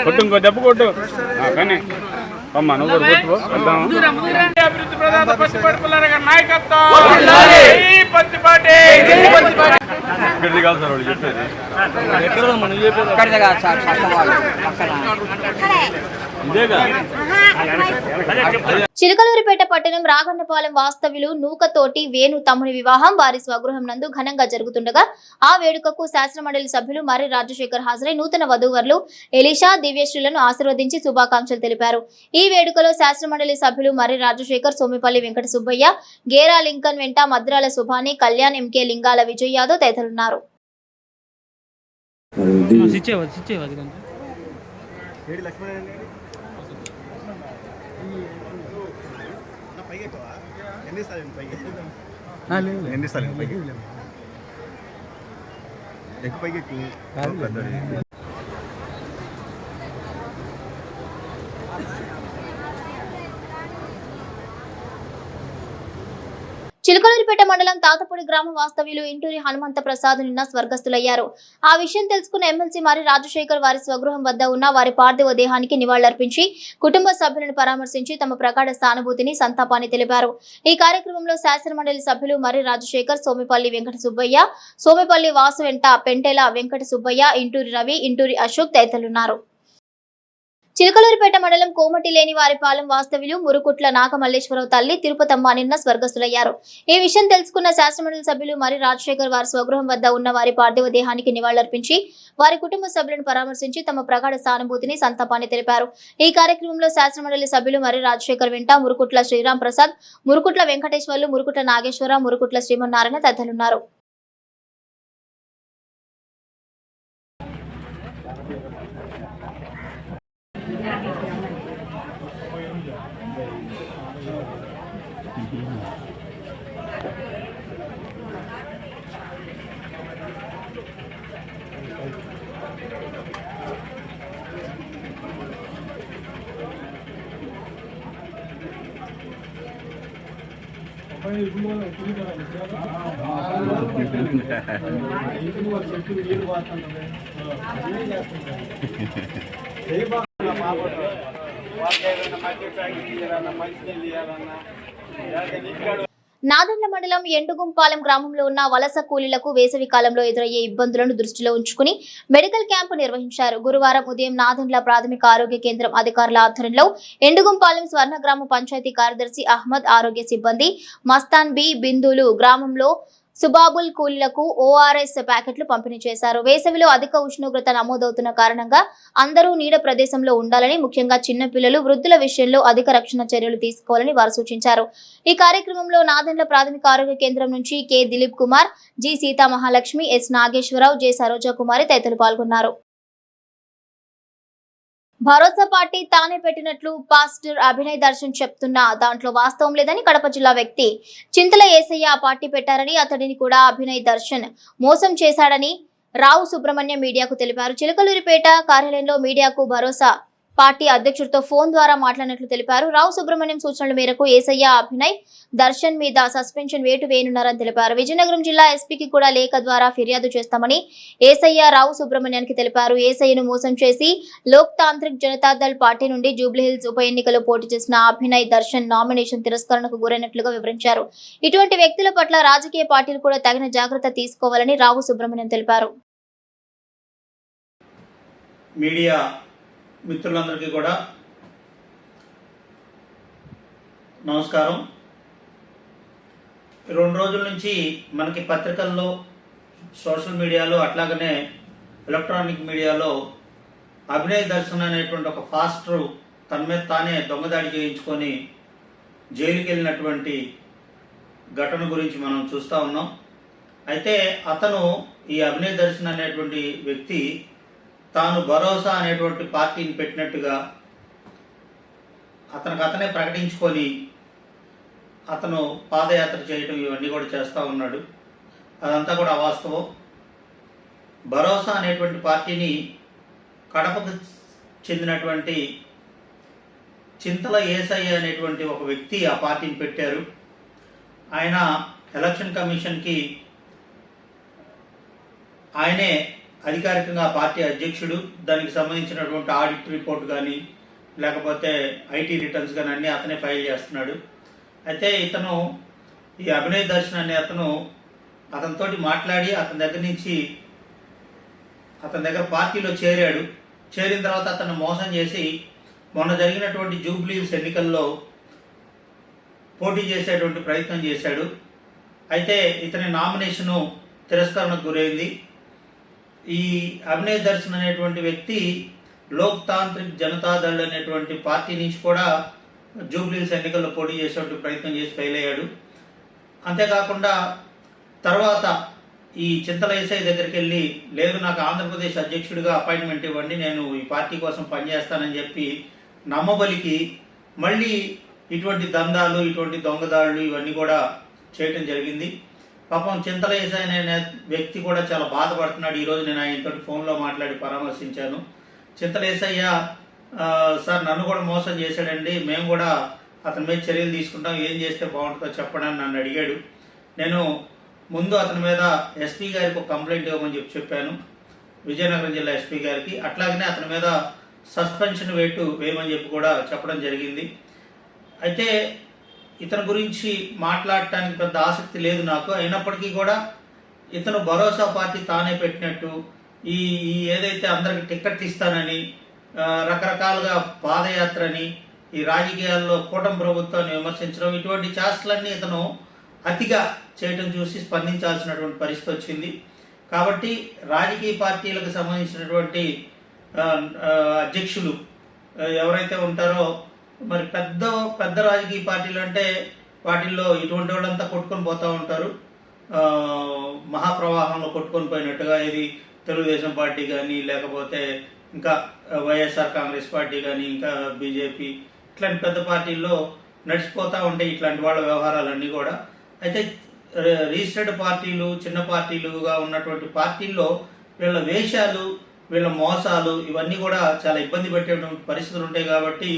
కొట్టు దెబ్బ కొట్టు కానీ అమ్మా నువ్వు అభివృద్ధి ప్రధాన ప్రత్తిపాటి పుల్లారావు గారి నాయకత్వం. ప్రత్తిపాటి చిలకలూరిపేట పట్టణం రాగన్నపాలెం వాస్తవ్యులు నూకతోటి వేణు తమ్ముని వివాహం వారి స్వగృహం నందు ఘనంగా జరుగుతుండగా ఆ వేడుకకు శాసనమండలి సభ్యులు మర్రి రాజశేఖర్ హాజరై నూతన వధూవరులు ఎలీషా దివ్యశ్రీలను ఆశీర్వదించి శుభాకాంక్షలు తెలిపారు. ఈ వేడుకలో శాసనమండలి సభ్యులు మర్రి రాజశేఖర్, సోమిపల్లి వెంకట సుబ్బయ్య, గేరా లింకన్ వెంట మద్రాల సుభాని, కళ్యాణ్, ఎంకే లింగాల విజయ్ యాదవ్ తదితరులున్నారు. చిలకలూరిపేట మండలం తాతపూడి గ్రామ వాస్తవ్యులు ఇంటూరి హనుమంత ప్రసాద్ నిన్న స్వర్గస్థులయ్యారు. ఆ విషయం తెలుసుకున్న ఎమ్మెల్సీ మరి రాజశేఖర్ వారి స్వగృహం వద్ద ఉన్న వారి పార్థివ దేహానికి నివాళులర్పించి కుటుంబ సభ్యులను పరామర్శించి తమ ప్రగాఢ సానుభూతిని సంతాపాన్ని తెలిపారు. ఈ కార్యక్రమంలో శాసనమండలి సభ్యులు మరి రాజశేఖర్, సోమిపల్లి వెంకట సుబ్బయ్య, సోమిపల్లి వాసు వెంట పెంటెల వెంకట సుబ్బయ్య, ఇంటూరి రవి, ఇంటూరి అశోక్ తదితరులున్నారు. చిలకలూరిపేట మండలం కోమటిలేని వారిపాలెం వాస్తవ్యులు మురుకుట్ల నాగమల్లేశ్వరరావు తల్లి తిరుపతమ్మ నిన్న స్వర్గస్థులయ్యారు. ఈ విషయం తెలుసుకున్న శాసనమండలి సభ్యులు మరి రాజశేఖర్ వారి స్వగృహం వద్ద ఉన్న వారి పార్థివ దేహానికి నివాళులర్పించి వారి కుటుంబ సభ్యులను పరామర్శించి తమ ప్రగాఢ సానుభూతిని సంతాపాన్ని తెలిపారు. ఈ కార్యక్రమంలో శాసనమండలి సభ్యులు మరి రాజశేఖర్ వెంట మురుకుట్ల శ్రీరామ్ ప్రసాద్, మురుకుట్ల వెంకటేశ్వర్లు, మురుకుట్ల నాగేశ్వర, మురుకుట్ల శ్రీమన్నారాయణ తదితరులున్నారు. నాదెండ్ల మండలం ఎండుగుంపాలెం గ్రామంలో ఉన్న వలస కూలీలకు వేసవి కాలంలో ఎదురయ్యే ఇబ్బందులను దృష్టిలో ఉంచుకుని మెడికల్ క్యాంపు నిర్వహించారు. గురువారం ఉదయం నాదెండ్ల ప్రాథమిక ఆరోగ్య కేంద్రం అధికారుల ఆధ్వర్యంలో ఎండుగుంపాలెం స్వర్ణ గ్రామ పంచాయతీ కార్యదర్శి అహ్మద్, ఆరోగ్య సిబ్బంది మస్తాన్ బి బిందులు గ్రామంలో సుబాబుల్ కూలీలకు ఓఆర్ఎస్ ప్యాకెట్లు పంపిణీ చేశారు. వేసవిలో అధిక ఉష్ణోగ్రత నమోదవుతున్న కారణంగా అందరూ నీడ ప్రదేశంలో ఉండాలని, ముఖ్యంగా చిన్నపిల్లలు, వృద్ధుల విషయంలో అధిక రక్షణ చర్యలు తీసుకోవాలని వారు సూచించారు. ఈ కార్యక్రమంలో నాదెండ్ల ప్రాథమిక ఆరోగ్య కేంద్రం నుంచి K Dileep Kumar, G Seetha Mahalakshmi, S Nageswararao, J Saroja Kumari తదితరులు పాల్గొన్నారు. భరోసా పార్టీ తానే పెట్టినట్లు పాస్టర్ అభినయ్ దర్శన్ చెప్తున్నా దాంట్లో వాస్తవం లేదని కడప జిల్లా వ్యక్తి చింతల ఏసయ్య ఆ పార్టీ పెట్టారని, అతడిని కూడా అభినయ్ దర్శన్ మోసం చేశాడని రావు సుబ్రహ్మణ్యం మీడియాకు తెలిపారు. చిలకలూరిపేట కార్యాలయంలో మీడియాకు భరోసా పార్టీ అధ్యక్షుడితో ఫోన్ ద్వారా మాట్లాడినట్లు తెలిపారు. రావు సుబ్రహ్మణ్యం సూచనల మేరకు ఏసయ్య, అభినయ్ దర్శన్ మీద సస్పెన్షన్ వేటు వేయనున్నారని తెలిపారు. విజయనగరం జిల్లా ఎస్పీకి కూడా లేఖ ద్వారా ఫిర్యాదు చేస్తామని ఏసయ్య రావు సుబ్రహ్మణ్యానికి తెలిపారు. ఏసయ్యను మోసం చేసి లోక్ తాంత్రిక్ జనతాదళ్ పార్టీ నుండి జూబ్లీహిల్స్ ఉప ఎన్నికలో పోటీ చేసిన అభినయ్ దర్శన్ నామినేషన్ తిరస్కరణకు గురైనట్లుగా వివరించారు. ఇటువంటి వ్యక్తుల పట్ల రాజకీయ పార్టీలు కూడా తగిన జాగ్రత్త తీసుకోవాలని రావు సుబ్రహ్మణ్యం తెలిపారు. మీడియా మిత్రులందరికీ కూడా నమస్కారం. 2 రోజుల నుంచి మనకి పత్రికల్లో, సోషల్ మీడియాలో, అట్లాగనే ఎలక్ట్రానిక్ మీడియాలో అభినయ్ దర్శన్ అనేటువంటి ఒక ఫాస్టర్ తన మీద తానే దొంగదాడి చేయించుకొని జైలుకి వెళ్ళినటువంటి ఘటన గురించి మనం చూస్తూ ఉన్నాం. అయితే అతను, ఈ అభినయ్ దర్శన్ అనేటువంటి వ్యక్తి తాను భరోసా అనేటువంటి పార్టీని పెట్టినట్టుగా అతనే ప్రకటించుకొని అతను పాదయాత్ర చేయటం ఇవన్నీ కూడా చేస్తూ ఉన్నాడు. అదంతా కూడా అవాస్తవం. భరోసా అనేటువంటి పార్టీని కడపకు చెందినటువంటి చింతల ఏసయ్య అనేటువంటి ఒక వ్యక్తి ఆ పార్టీని పెట్టారు. ఆయన ఎలక్షన్ కమిషన్కి ఆయనే అధికారికంగా పార్టీ అధ్యక్షుడు. దానికి సంబంధించినటువంటి ఆడిట్ రిపోర్ట్ కానీ లేకపోతే ఐటీ రిటర్న్స్ కానీ అన్నీ అతనే ఫైల్ చేస్తున్నాడు. అయితే ఇతను, ఈ అభినయ్ దర్శన్ అనే అతనితోటి మాట్లాడి అతని దగ్గర పార్టీలో చేరాడు. చేరిన తర్వాత అతను మోసం చేసి మొన్న జరిగినటువంటి జూబ్లీహిల్స్ ఎన్నికల్లో పోటీ చేసేటువంటి ప్రయత్నం చేశాడు. అయితే ఇతని నామినేషను తిరస్కరణకు గురైంది. ఈ అభినయ్ దర్శన్ అనేటువంటి వ్యక్తి లోక్ తాంత్రిక్ జనతాదళ్ అనేటువంటి పార్టీ నుంచి కూడా జూబ్లీహిల్స్ ఎన్నికల్లో పోటీ చేసేటువంటి ప్రయత్నం చేసి ఫెయిల్ అయ్యాడు. అంతేకాకుండా తర్వాత ఈ చింతల ఏసయ్య దగ్గరికి వెళ్ళి, లేదు నాకు ఆంధ్రప్రదేశ్ అధ్యక్షుడిగా అపాయింట్మెంట్ ఇవ్వండి, నేను ఈ పార్టీ కోసం పనిచేస్తానని చెప్పి నమ్మబలికి మళ్ళీ ఇటువంటి దందాలు, ఇటువంటి దొంగదాళ్ళు ఇవన్నీ కూడా చేయటం జరిగింది. పాపం చింతలేసాయి అనే వ్యక్తి కూడా చాలా బాధపడుతున్నాడు. ఈరోజు నేను ఆయనతో ఫోన్లో మాట్లాడి పరామర్శించాను. చింతలేసయ్య సార్ నన్ను కూడా మోసం చేశాడండి, మేము కూడా అతని మీద చర్యలు తీసుకుంటాం, ఏం చేస్తే బాగుంటుందో చెప్పండి అని నన్ను అడిగాడు. నేను ముందు అతని మీద ఎస్పీ గారికి ఒక కంప్లైంట్ ఇవ్వమని చెప్పాను, విజయనగరం జిల్లా ఎస్పీ గారికి. అట్లాగనే అతని మీద సస్పెన్షన్ వేయమని చెప్పి కూడా చెప్పడం జరిగింది. అయితే ఇతని గురించి మాట్లాడటానికి పెద్ద ఆసక్తి లేదు నాకు. అయినప్పటికీ కూడా ఇతను భరోసా పార్టీ తానే పెట్టినట్టు ఈ ఏదైతే అందరికి టిక్కెట్ ఇస్తానని రకరకాలుగా పాదయాత్రని, ఈ రాజకీయాల్లో కూటమి ప్రభుత్వాన్ని విమర్శించడం, ఇటువంటి చేష్టలన్నీ ఇతను అతిగా చేయటం చూసి స్పందించాల్సినటువంటి పరిస్థితి వచ్చింది. కాబట్టి రాజకీయ పార్టీలకు సంబంధించినటువంటి అధ్యక్షులు ఎవరైతే ఉంటారో, మరి పెద్ద రాజకీయ పార్టీలు అంటే వాటిల్లో ఇటువంటి వాళ్ళంతా కొట్టుకొని పోతూ ఉంటారు. మహాప్రవాహంలో కొట్టుకొని పోయినట్టుగా ఇది తెలుగుదేశం పార్టీ కానీ, లేకపోతే ఇంకా వైఎస్ఆర్ కాంగ్రెస్ పార్టీ కానీ, ఇంకా బీజేపీ, ఇట్లాంటి పెద్ద పార్టీల్లో నడిచిపోతూ ఉంటాయి ఇట్లాంటి వాళ్ళ వ్యవహారాలన్నీ కూడా. అయితే రిజిస్టర్డ్ పార్టీలు, చిన్న పార్టీలుగా ఉన్నటువంటి పార్టీల్లో వీళ్ళ వేషాలు, వీళ్ళ మోసాలు ఇవన్నీ కూడా చాలా ఇబ్బంది పెట్టేటువంటి పరిస్థితులు ఉంటాయి. కాబట్టి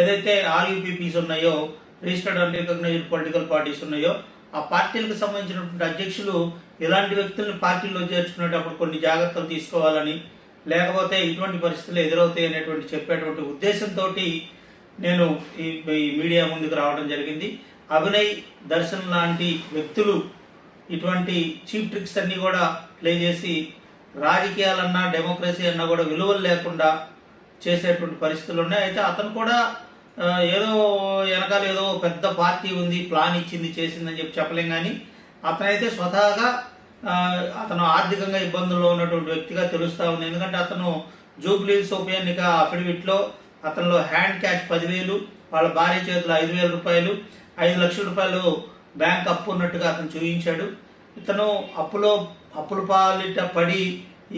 ఏదైతే ఆర్యూపీపీస్ ఉన్నాయో, registered and recognised political parties ఉన్నాయో, ఆ పార్టీలకు సంబంధించినటువంటి అధ్యక్షులు ఇలాంటి వ్యక్తులను పార్టీలో చేర్చుకునేటప్పుడు కొన్ని జాగ్రత్తలు తీసుకోవాలని, లేకపోతే ఇటువంటి పరిస్థితులు ఎదురవుతాయి అనేటువంటి చెప్పేటువంటి ఉద్దేశంతో నేను ఈ మీడియా ముందుకు రావడం జరిగింది. అభినయ్, దర్శన్ లాంటి వ్యక్తులు ఇటువంటి చీప్ ట్రిక్స్ అన్నీ కూడా ప్లే చేసి రాజకీయాలన్నా, డెమోక్రసీ అన్నా కూడా విలువలు లేకుండా చేసేటువంటి పరిస్థితులు ఉన్నాయి. అయితే అతను కూడా ఏదో వెనకాల ఏదో పెద్ద పార్టీ ఉంది, ప్లాన్ ఇచ్చింది, చేసిందని చెప్పలేం. కానీ అతనైతే స్వతహాగా అతను ఆర్థికంగా ఇబ్బందుల్లో ఉన్నటువంటి వ్యక్తిగా తెలుస్తూ ఉంది. ఎందుకంటే అతను జూబ్లీహిల్స్ ఉప ఎన్నిక అఫిడవిట్లో అతనిలో హ్యాండ్ క్యాష్ 10,000, వాళ్ళ భార్య చేతిలో 5,000 రూపాయలు, 5 లక్షల రూపాయలు బ్యాంక్ అప్పు ఉన్నట్టుగా అతను చూపించాడు. ఇతను అప్పుల పాలిట పడి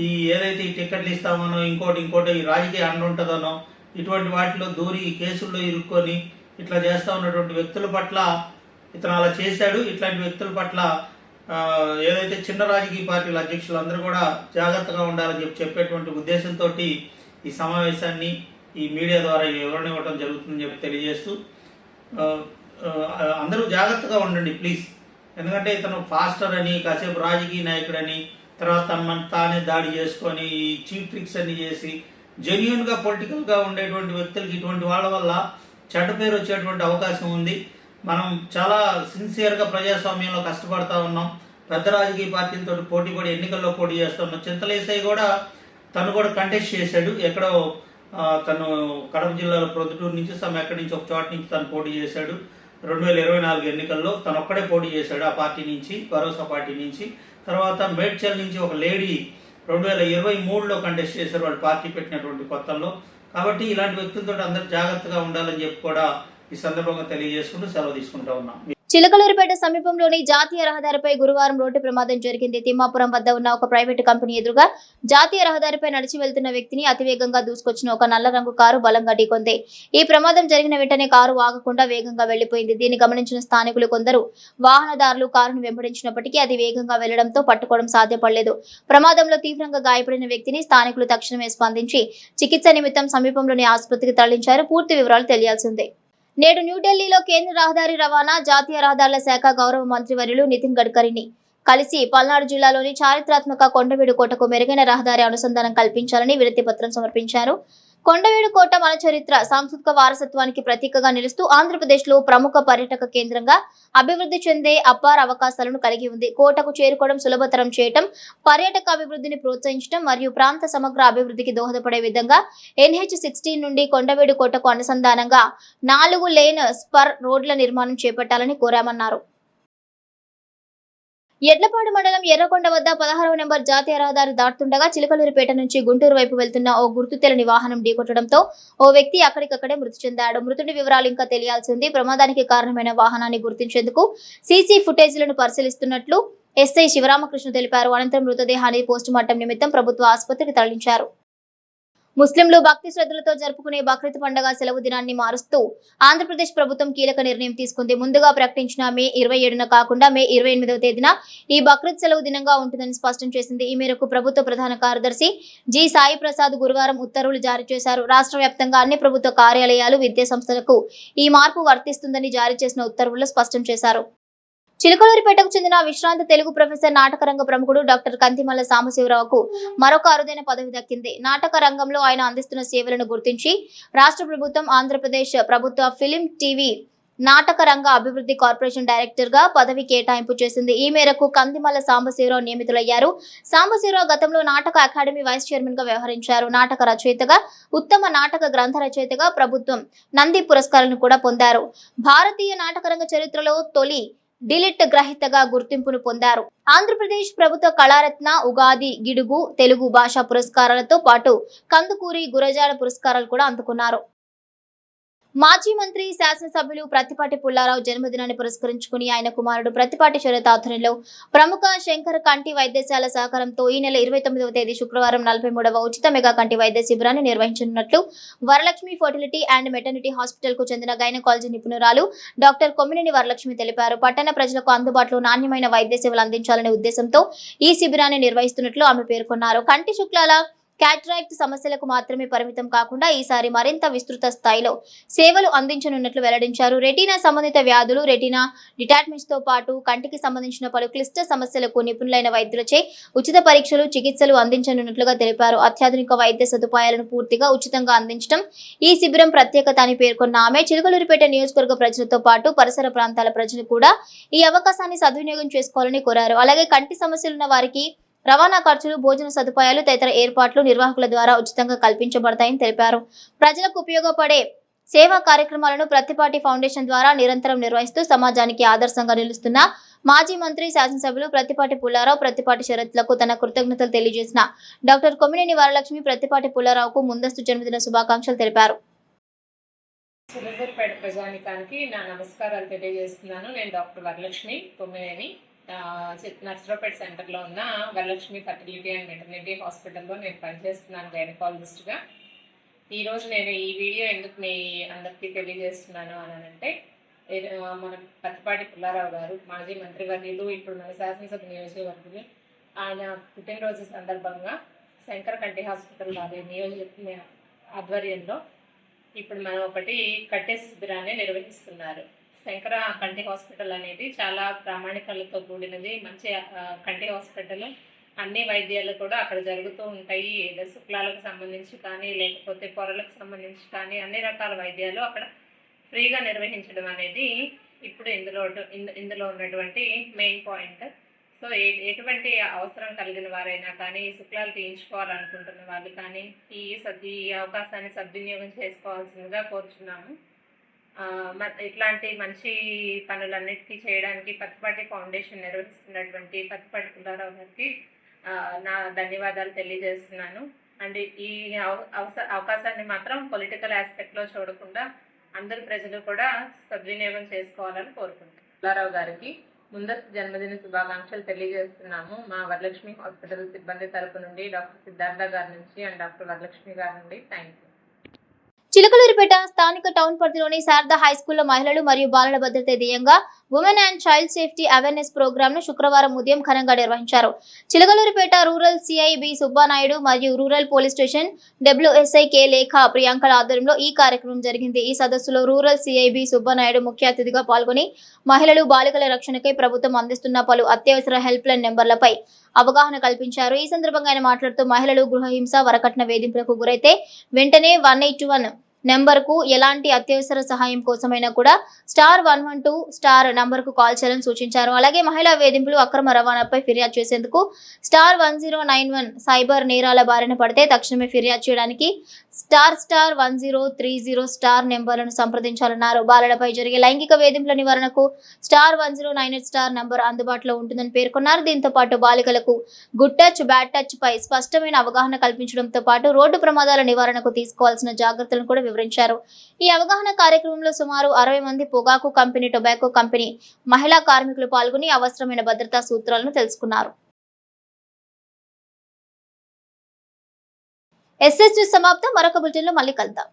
ఈ ఏదైతే ఈ టికెట్లు ఇస్తామనో, ఇంకోటి ఈ రాజకీయ అండ ఉంటుందనో, ఇటువంటి వాటిలో దూరి ఈ కేసుల్లో ఇరుక్కొని ఇట్లా చేస్తూ ఉన్నటువంటి వ్యక్తుల పట్ల ఇతను అలా చేశాడు. ఇట్లాంటి వ్యక్తుల పట్ల ఏదైతే చిన్న రాజకీయ పార్టీల అధ్యక్షులు అందరూ కూడా జాగ్రత్తగా ఉండాలని చెప్పేటువంటి ఉద్దేశంతో ఈ సమావేశాన్ని ఈ మీడియా ద్వారా వివరణ ఇవ్వడం జరుగుతుందని చెప్పి తెలియజేస్తూ, అందరూ జాగ్రత్తగా ఉండండి ప్లీజ్. ఎందుకంటే ఇతను ఫాస్టర్ అని, కాసేపు రాజకీయ నాయకుడని, తర్వాత తానే దాడి చేసుకొని ఈ చీప్ ట్రిక్స్ అన్ని చేసి జెన్యూన్గా పొలిటికల్గా ఉండేటువంటి వ్యక్తులకి ఇటువంటి వాళ్ళ వల్ల చెడ్డ పేరు వచ్చేటువంటి అవకాశం ఉంది. మనం చాలా సిన్సియర్గా ప్రజాస్వామ్యంలో కష్టపడతా ఉన్నాం. పెద్ద రాజకీయ పార్టీలతో పోటీపడి ఎన్నికల్లో పోటీ చేస్తున్నాం. చింతలేసాయి కూడా తను కూడా కంటెస్ట్ చేశాడు. ఎక్కడో తను కడప జిల్లాలో ప్రొద్దుటూరు నుంచి ఎక్కడి నుంచి ఒక చోట నుంచి తను పోటీ చేశాడు. 2024 ఎన్నికల్లో తను ఒక్కడే పోటీ చేశాడు ఆ పార్టీ నుంచి, భరోసా పార్టీ నుంచి. తర్వాత మేడ్చల్ నుంచి ఒక లేడీ 2023లో కంటెస్ట్ చేశారు, వాళ్ళు పార్టీ పెట్టినటువంటి కొత్తల్లో. కాబట్టి ఇలాంటి వ్యక్తులతో అందరూ జాగ్రత్తగా ఉండాలని చెప్పి కూడా ఈ సందర్భంగా తెలియజేసుకుంటూ సెలవు తీసుకుంటా ఉన్నాం. చిలకలూరిపేట సమీపంలోని జాతీయ రహదారిపై గురువారం రోడ్డు ప్రమాదం జరిగింది. తిమ్మాపురం వద్ద ఉన్న ఒక ప్రైవేటు కంపెనీ ఎదురుగా జాతీయ రహదారిపై నడిచి వెళ్తున్న వ్యక్తిని అతివేగంగా దూసుకొచ్చిన ఒక నల్ల రంగు కారు బలంగా ఢీకొంది. ఈ ప్రమాదం జరిగిన వెంటనే కారు ఆగకుండా వేగంగా వెళ్లిపోయింది. దీన్ని గమనించిన స్థానికులు కొందరు వాహనదారులు కారును వెంబడించినప్పటికీ అది వేగంగా వెళ్లడంతో పట్టుకోవడం సాధ్యపడలేదు. ప్రమాదంలో తీవ్రంగా గాయపడిన వ్యక్తిని స్థానికులు తక్షణమే స్పందించి చికిత్స నిమిత్తం సమీపంలోని ఆసుపత్రికి తరలించారు. పూర్తి వివరాలు తెలియాల్సిందే. నేడు న్యూఢిల్లీలో కేంద్ర రహదారి రవాణా, జాతీయ రహదారుల శాఖ గౌరవ మంత్రివర్యులు నితిన్ గడ్కరీని కలిసి పల్నాడు జిల్లాలోని చారిత్రాత్మక కొండవీడు కోటకు మెరుగైన రహదారి అనుసంధానం కల్పించాలని వినతి పత్రం సమర్పించారు. కొండవీడు కోట మన చరిత్ర, సాంస్కృతిక వారసత్వానికి ప్రతీకగా నిలుస్తూ ఆంధ్రప్రదేశ్లో ప్రముఖ పర్యాటక కేంద్రంగా అభివృద్ధి చెందే అపార అవకాశాలను కలిగి ఉంది. కోటకు చేరుకోవడం సులభతరం చేయటం, పర్యాటక అభివృద్ధిని ప్రోత్సహించడం మరియు ప్రాంత సమగ్ర అభివృద్ధికి దోహదపడే విధంగా NH-16 నుండి కొండవీడు కోటకు అనుసంధానంగా 4 లేన్ స్పర్ రోడ్ల నిర్మాణం చేపట్టాలని కోరామన్నారు. ఎడ్లపాడు మండలం ఎర్రకొండ వద్ద 16వ నెంబర్ జాతీయ రహదారి దాటుతుండగా చిలకలూరిపేట నుంచి గుంటూరు వైపు వెళ్తున్న ఓ గుర్తు తెలియని వాహనం ఢీకొట్టడంతో ఓ వ్యక్తి అక్కడికక్కడే మృతి చెందాడు. మృతుడి వివరాలు ఇంకా తెలియాల్సింది. ప్రమాదానికి కారణమైన వాహనాన్ని గుర్తించేందుకు సీసీ ఫుటేజీలను పరిశీలిస్తున్నట్లు ఎస్ఐ శివరామకృష్ణ తెలిపారు. అనంతరం మృతదేహాన్ని పోస్టుమార్టం నిమిత్తం ప్రభుత్వ ఆసుపత్రికి తరలించారు. ముస్లింలు భక్తి శ్రద్ధలతో జరుపుకునే బక్రీద్ పండుగ సెలవు దినాన్ని మారుస్తూ ఆంధ్రప్రదేశ్ ప్రభుత్వం కీలక నిర్ణయం తీసుకుంది. ముందుగా ప్రకటించిన మే 27న కాకుండా మే 28వ తేదీన ఈ బక్రీద్ సెలవు దినంగా ఉంటుందని స్పష్టం చేసింది. ఈ మేరకు ప్రభుత్వ ప్రధాన కార్యదర్శి జి సాయి ప్రసాద్ గురువారం ఉత్తర్వులు జారీ చేశారు. రాష్ట్ర వ్యాప్తంగా అన్ని ప్రభుత్వ కార్యాలయాలు, విద్యా సంస్థలకు ఈ మార్పు వర్తిస్తుందని జారీ చేసిన ఉత్తర్వుల్లో స్పష్టం చేశారు. చిలకలూరిపేటకు చెందిన విశ్రాంత తెలుగు ప్రొఫెసర్, నాటకరంగ ప్రముఖుడు డాక్టర్ కంతిమల్ల సాంబశివరావుకు మరొక అరుదైన పదవి దక్కింది. నాటక రంగంలో ఆయన అందిస్తున్న సేవలను గుర్తించి రాష్ట్ర ప్రభుత్వం ఆంధ్రప్రదేశ్ ప్రభుత్వ ఫిలిం, టీవీ, నాటక రంగ అభివృద్ధి కార్పొరేషన్ డైరెక్టర్ గా పదవి కేటాయింపు చేసింది. ఈ మేరకు కందిమల్ల సాంబశివరావు నియమితులయ్యారు. సాంబశివరావు గతంలో నాటక అకాడమీ వైస్ చైర్మన్ గా వ్యవహరించారు. నాటక రచయితగా, ఉత్తమ నాటక గ్రంథ రచయితగా ప్రభుత్వం నంది పురస్కారాలను కూడా పొందారు. భారతీయ నాటకరంగ చరిత్రలో తొలి డిలిట్ గ్రహీతగా గుర్తింపును పొందారు. ఆంధ్రప్రదేశ్ ప్రభుత్వ కళారత్న, ఉగాది గిడుగు తెలుగు భాషా పురస్కారాలతో పాటు కందుకూరి గురజాడ పురస్కారాలు కూడా అందుకున్నారు. మాజీ మంత్రి, శాసనసభ్యులు ప్రత్తిపాటి పుల్లారావు జన్మదినాన్ని పురస్కరించుకుని ఆయన కుమారుడు ప్రత్తిపాటి శరత్ ఆధ్వర్యంలో ప్రముఖ శంకర్ కంటి వైద్యశాల సహకారంతో ఈ నెల 29వ తేదీ శుక్రవారం 43వ ఉచిత మెగా కంటి వైద్య శిబిరాన్ని నిర్వహించనున్నట్లు Varalakshmi fertility and maternity hospital కు చెందిన గైనకాలజీ నిపుణురాలు డాక్టర్ కొమ్మినేని వరలక్ష్మి తెలిపారు. పట్టణ ప్రజలకు అందుబాటులో నాణ్యమైన వైద్య సేవలు అందించాలనే ఉద్దేశంతో ఈ శిబిరాన్ని నిర్వహిస్తున్నట్లు ఆమె పేర్కొన్నారు. కంటి శుక్లాల, క్యాటరాక్ట్ సమస్యలకు మాత్రమే పరిమితం కాకుండా ఈసారి మరింత విస్తృత స్థాయిలో సేవలు అందించనున్నట్లు వెల్లడించారు. రెటీనా సంబంధిత వ్యాధులు, రెటీనా డిటాచ్మెంట్స్ తో పాటు కంటికి సంబంధించిన పలు క్లిష్ట సమస్యలకు నిపుణులైన వైద్యులచే ఉచిత పరీక్షలు, చికిత్సలు అందించనున్నట్లుగా తెలిపారు. అత్యాధునిక వైద్య సదుపాయాలను పూర్తిగా ఉచితంగా అందించడం ఈ శిబిరం ప్రత్యేకత అని పేర్కొన్న ఆమె చిలకలూరిపేట నియోజకవర్గ ప్రజలతో పాటు పరిసర ప్రాంతాల ప్రజలు కూడా ఈ అవకాశాన్ని సద్వినియోగం చేసుకోవాలని కోరారు. అలాగే కంటి సమస్యలున్న వారికి రవాణా ఖర్చులు, భోజన సదుపాయాలు తదితర ఏర్పాట్లు నిర్వాహకుల ద్వారా ఉచితంగా కల్పించబడతాయని తెలిపారు. ప్రజలకు ఉపయోగపడే సేవా కార్యక్రమాలను ప్రత్తిపాటి ఫౌండేషన్ ద్వారా నిరంతరం నిర్వహిస్తూ సమాజానికి ఆదర్శంగా నిలుస్తున్న మాజీ మంత్రి, శాసనసభ్యులు ప్రత్తిపాటి పుల్లారావు, ప్రత్తిపాటి శరత్లకు తన కృతజ్ఞతలు తెలియజేసిన డాక్టర్ కొమ్మినేని వరలక్ష్మి ప్రత్తిపాటి పుల్లారావుకు ముందస్తు జన్మదిన శుభాకాంక్షలు తెలిపారు. చిలకలూరిపేట ప్రజానికానికి నా నమస్కారాలు తెలియజేస్తున్నాను. నేను డాక్టర్ వరలక్ష్మి కొమ్మినేని, నర్సరావుపేట సెంటర్లో ఉన్న వరలక్ష్మి ఫర్టిలిటీ అండ్ మెటర్నిటీ హాస్పిటల్లో నేను పనిచేస్తున్నాను గైనకాలజిస్ట్గా. ఈరోజు నేను ఈ వీడియో ఎందుకు మీ అందరికీ తెలియజేస్తున్నాను అని అంటే, మన ప్రత్తిపాటి పుల్లారావు గారు మాజీ మంత్రివర్యులు, ఇప్పుడు మన శాసనసభ నియోజకవర్గులు, ఆయన పుట్టినరోజు సందర్భంగా శంకర్ కంటి హాస్పిటల్ వారి నియోజక ఆధ్వర్యంలో ఇప్పుడు మనం ఒకటి కట్టె శిబిరాన్ని నిర్వహిస్తున్నారు. శంకర కంటి హాస్పిటల్ అనేది చాలా ప్రామాణికాలతో కూడినది, మంచి కంటి హాస్పిటల్. అన్ని వైద్యాలు కూడా అక్కడ జరుగుతూ ఉంటాయి. ఏదో శుక్లాలకు సంబంధించి కానీ, లేకపోతే పొరలకు సంబంధించి కానీ, అన్ని రకాల వైద్యాలు అక్కడ ఫ్రీగా నిర్వహించడం అనేది ఇప్పుడు ఇందులో ఉన్నటువంటి మెయిన్ పాయింట్. సో ఎటువంటి అవసరం కలిగిన వారైనా కానీ, శుక్లాలు తీయించుకోవాలనుకుంటున్న వాళ్ళు కానీ ఈ అవకాశాన్ని సద్వినియోగం చేసుకోవాల్సిందిగా కోరుచున్నాము. ఇట్లాంటి మంచి పనులన్నిటికీ చేయడానికి ప్రత్తిపాటి ఫౌండేషన్ నిర్వహిస్తున్నటువంటి ప్రత్తిపాటి పుల్లారావు గారికి నా ధన్యవాదాలు తెలియజేస్తున్నాను. అండ్ ఈ అవకాశాన్ని మాత్రం పొలిటికల్ ఆస్పెక్ట్లో చూడకుండా అందరు ప్రజలు కూడా సద్వినియోగం చేసుకోవాలని కోరుకుంటున్నాను. పుల్లారావు గారికి ముందస్తు జన్మదిన శుభాకాంక్షలు తెలియజేస్తున్నాము. మా వరలక్ష్మి హాస్పిటల్ సిబ్బంది తరపు నుండి డాక్టర్ సిద్ధార్థ గారి నుంచి అండ్ డాక్టర్ వరలక్ష్మి గారి నుండి థ్యాంక్ యూ. చిలకలూరిపేట స్థానిక టౌన్ పరిధిలోని శారదా హై స్కూల్లో మహిళలు మరియు బాలల భద్రత ధ్యేయంగా women and child safety awareness program ను శుక్రవారం ఉదయం ఘనంగా నిర్వహించారు. Chilakaluripet rural CI B Subbanaidu మరియు rural police station WSI K Lekha ప్రియాంకల ఆధ్వర్యంలో ఈ కార్యక్రమం జరిగింది. ఈ సదస్సులో రూరల్ సిఐ బి సుబ్బానాయుడు ముఖ్య అతిథిగా పాల్గొని మహిళలు, బాలికల రక్షణకై ప్రభుత్వం అందిస్తున్న పలు అత్యవసర హెల్ప్ లైన్ నెంబర్లపై అవగాహన కల్పించారు. ఈ సందర్భంగా ఆయన మాట్లాడుతూ మహిళలు గృహహింస, వరకట్న వేధింపులకు గురైతే వెంటనే 181 నెంబర్కు ఎలాంటి అత్యవసర సహాయం కోసమైనా కూడా *112 నంబర్కు కాల్ చేయాలని సూచించారు. అలాగే మహిళా వేధింపులు, అక్రమ రవాణాపై ఫిర్యాదు చేసేందుకు *1091 సైబర్ నేరాల బారిన పడితే తక్షణమే ఫిర్యాదు చేయడానికి *1030 నెంబర్లను సంప్రదించాలన్నారు. బాలలపై జరిగే లైంగిక వేధింపుల నివారణకు *1098 నంబర్ అందుబాటులో ఉంటుందని పేర్కొన్నారు. దీంతో పాటు బాలికలకు గుడ్ టచ్, బ్యాడ్ టచ్ పై స్పష్టమైన అవగాహన కల్పించడంతో పాటు రోడ్డు ప్రమాదాల నివారణకు తీసుకోవాల్సిన జాగ్రత్తలను కూడా వివరించారు. ఈ అవగాహన కార్యక్రమంలో సుమారు 60 మంది పొగాకు కంపెనీ, టొబాకో కంపెనీ మహిళా కార్మికులు పాల్గొని అవసరమైన భద్రతా సూత్రాలను తెలుసుకున్నారు. ఎస్ఎస్ న్యూస్ సమాప్తం. మరొక బులెటిన్ లో మళ్ళీ కలుద్దాం.